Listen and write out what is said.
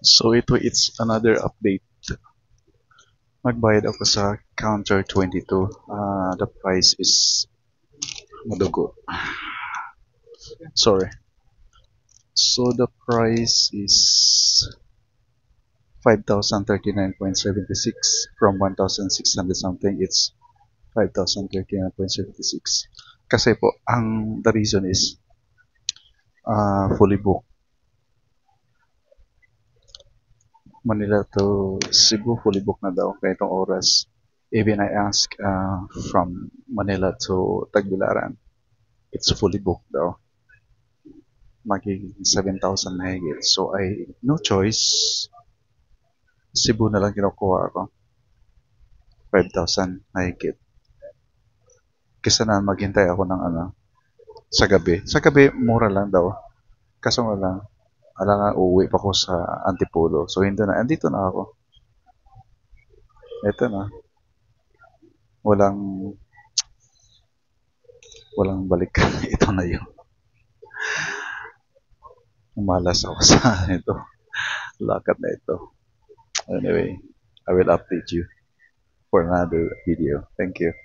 So it's another update. Magbayad ako sa counter 22. The price is madugo. Sorry. So the price is 5,039.76 from 1,600 something. It's 5,039.76. Kasi po, the reason is fully booked. Manila to Cebu, fully booked na daw kaya itong oras. Even I ask from Manila to Tagbilaran, it's fully booked daw. Magiging 7,000 na higit. So no choice. Cebu na lang kinukuha ako. 5,000 na higit. Kesa na maghintay ako ng sa gabi. Sa gabi, mura lang daw. Kaso nga lang, alangan uuwi pa ako sa Antipolo. So hindi na, andito na ako. Ito na. Walang balik. Ito na yun. Umalas ako sa ito. Lakad na ito. Anyway, I will update you for another video. Thank you.